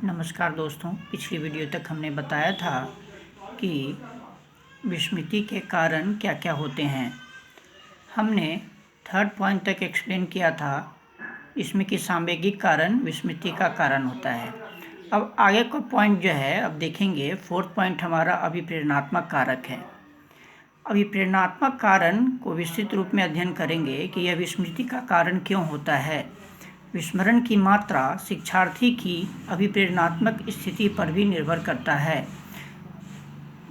नमस्कार दोस्तों, पिछली वीडियो तक हमने बताया था कि विस्मृति के कारण क्या क्या होते हैं। हमने थर्ड पॉइंट तक एक्सप्लेन किया था इसमें कि सामवेगिक कारण विस्मृति का कारण होता है। अब आगे का पॉइंट जो है अब देखेंगे, फोर्थ पॉइंट हमारा अभिप्रेरणात्मक कारक है। अभिप्रेरणात्मक कारण को विस्तृत रूप में अध्ययन करेंगे कि यह विस्मृति का कारण क्यों होता है। विस्मरण की मात्रा शिक्षार्थी की अभिप्रेरणात्मक स्थिति पर भी निर्भर करता है।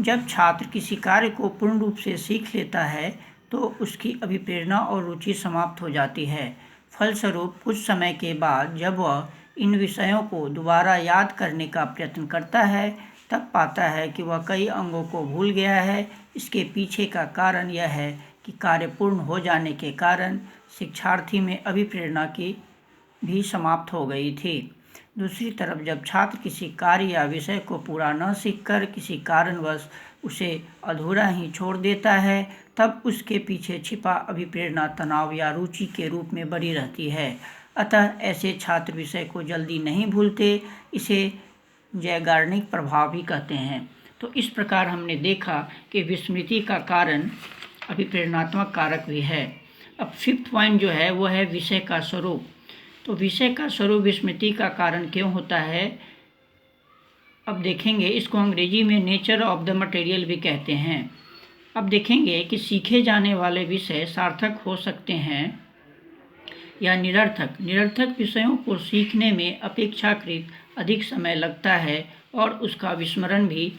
जब छात्र किसी कार्य को पूर्ण रूप से सीख लेता है तो उसकी अभिप्रेरणा और रुचि समाप्त हो जाती है। फलस्वरूप कुछ समय के बाद जब वह इन विषयों को दोबारा याद करने का प्रयत्न करता है तब पाता है कि वह कई अंगों को भूल गया है। इसके पीछे का कारण यह है कि कार्य पूर्ण हो जाने के कारण शिक्षार्थी में अभिप्रेरणा की भी समाप्त हो गई थी। दूसरी तरफ जब छात्र किसी कार्य या विषय को पूरा न सीखकर किसी कारणवश उसे अधूरा ही छोड़ देता है तब उसके पीछे छिपा अभिप्रेरणा तनाव या रुचि के रूप में बनी रहती है। अतः ऐसे छात्र विषय को जल्दी नहीं भूलते। इसे जैगार्निक प्रभाव भी कहते हैं। तो इस प्रकार हमने देखा कि विस्मृति का कारण अभिप्रेरणात्मक कारक भी है। अब फिफ्थ पॉइंट जो है वो है विषय का स्वरूप। तो विषय का स्वरूप विस्मृति का कारण क्यों होता है, अब देखेंगे। इसको अंग्रेजी में नेचर ऑफ द मटेरियल भी कहते हैं। अब देखेंगे कि सीखे जाने वाले विषय सार्थक हो सकते हैं या निरर्थक। निरर्थक विषयों को सीखने में अपेक्षाकृत अधिक समय लगता है और उसका विस्मरण भी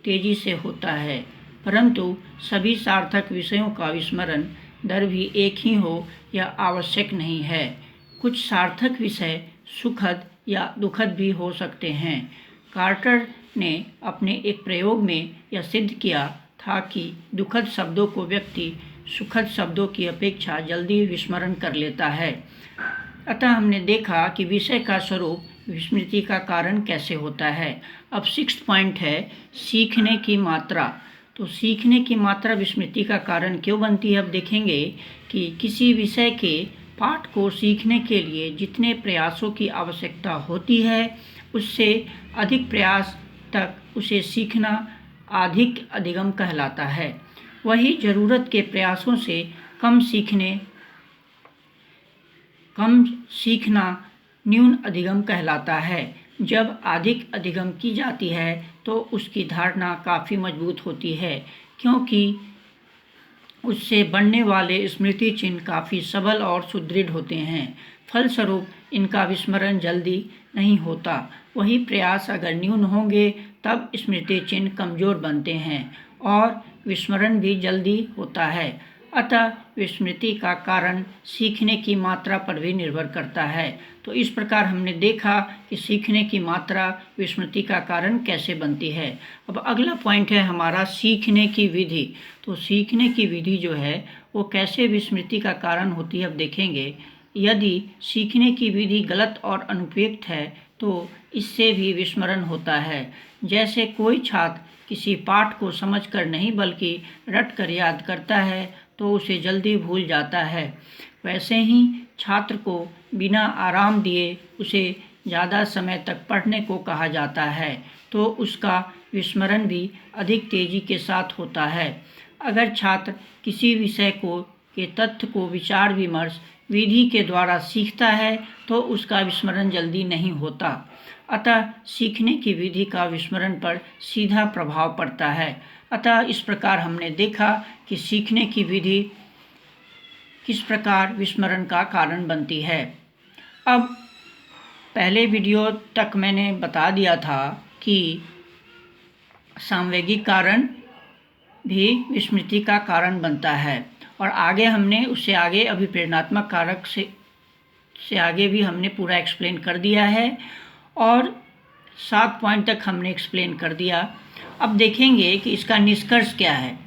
तेजी से होता है, परंतु सभी सार्थक विषयों का विस्मरण दर भी एक ही हो यह आवश्यक नहीं है। कुछ सार्थक विषय सुखद या दुखद भी हो सकते हैं। कार्टर ने अपने एक प्रयोग में यह सिद्ध किया था कि दुखद शब्दों को व्यक्ति सुखद शब्दों की अपेक्षा जल्दी विस्मरण कर लेता है। अतः हमने देखा कि विषय का स्वरूप विस्मृति का कारण कैसे होता है। अब सिक्स्थ पॉइंट है सीखने की मात्रा। तो सीखने की मात्रा विस्मृति का कारण क्यों बनती है। अब देखेंगे कि किसी विषय के पाठ को सीखने के लिए जितने प्रयासों की आवश्यकता होती है उससे अधिक प्रयास तक उसे सीखना अधिक अधिगम कहलाता है। वही ज़रूरत के प्रयासों से कम सीखना न्यून अधिगम कहलाता है। जब अधिक अधिगम की जाती है तो उसकी धारणा काफ़ी मजबूत होती है, क्योंकि उससे बनने वाले स्मृति चिन्ह काफ़ी सबल और सुदृढ़ होते हैं। फलस्वरूप इनका विस्मरण जल्दी नहीं होता। वही प्रयास अगर न्यून होंगे तब स्मृति चिन्ह कमज़ोर बनते हैं और विस्मरण भी जल्दी होता है। अतः विस्मृति का कारण सीखने की मात्रा पर भी निर्भर करता है। तो इस प्रकार हमने देखा कि सीखने की मात्रा विस्मृति का कारण कैसे बनती है। अब अगला पॉइंट है हमारा सीखने की विधि। तो सीखने की विधि जो है वो कैसे विस्मृति का कारण होती है, अब देखेंगे। यदि सीखने की विधि गलत और अनुपयुक्त है तो इससे भी विस्मरण होता है। जैसे कोई छात्र किसी पाठ को समझकर नहीं बल्कि रट कर याद करता है तो उसे जल्दी भूल जाता है। वैसे ही छात्र को बिना आराम दिए उसे ज़्यादा समय तक पढ़ने को कहा जाता है तो उसका विस्मरण भी अधिक तेज़ी के साथ होता है। अगर छात्र किसी विषय के तथ्य को विचार विमर्श विधि के द्वारा सीखता है तो उसका विस्मरण जल्दी नहीं होता। अतः सीखने की विधि का विस्मरण पर सीधा प्रभाव पड़ता है। अतः इस प्रकार हमने देखा कि सीखने की विधि किस प्रकार विस्मरण का कारण बनती है। अब पहले वीडियो तक मैंने बता दिया था कि सामवेगिक कारण भी विस्मृति का कारण बनता है और आगे हमने उससे आगे अभिप्रेरणात्मक कारक से आगे भी हमने पूरा एक्सप्लेन कर दिया है और 7 पॉइंट तक हमने एक्सप्लेन कर दिया। अब देखेंगे कि इसका निष्कर्ष क्या है।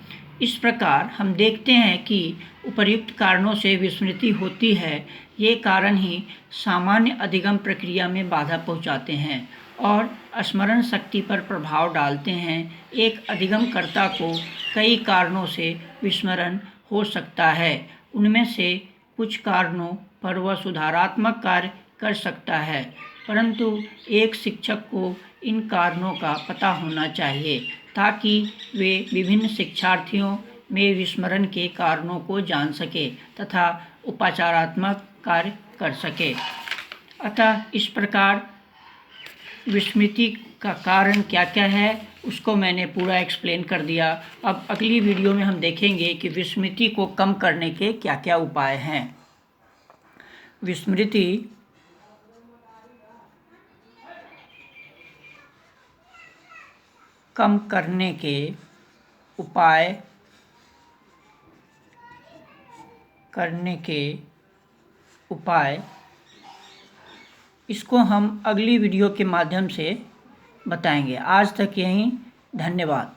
इस प्रकार हम देखते हैं कि उपर्युक्त कारणों से विस्मृति होती है। ये कारण ही सामान्य अधिगम प्रक्रिया में बाधा पहुंचाते हैं और स्मरण शक्ति पर प्रभाव डालते हैं। एक अधिगमकर्ता को कई कारणों से विस्मरण हो सकता है। उनमें से कुछ कारणों पर वह सुधारात्मक कार्य कर सकता है, परंतु एक शिक्षक को इन कारणों का पता होना चाहिए ताकि वे विभिन्न शिक्षार्थियों में विस्मरण के कारणों को जान सके तथा उपचारात्मक कार्य कर सके। अतः इस प्रकार विस्मृति का कारण क्या क्या है उसको मैंने पूरा एक्सप्लेन कर दिया। अब अगली वीडियो में हम देखेंगे कि विस्मृति को कम करने के क्या क्या उपाय हैं। विस्मृति कम करने के उपाय इसको हम अगली वीडियो के माध्यम से बताएंगे। आज तक यहीं, धन्यवाद।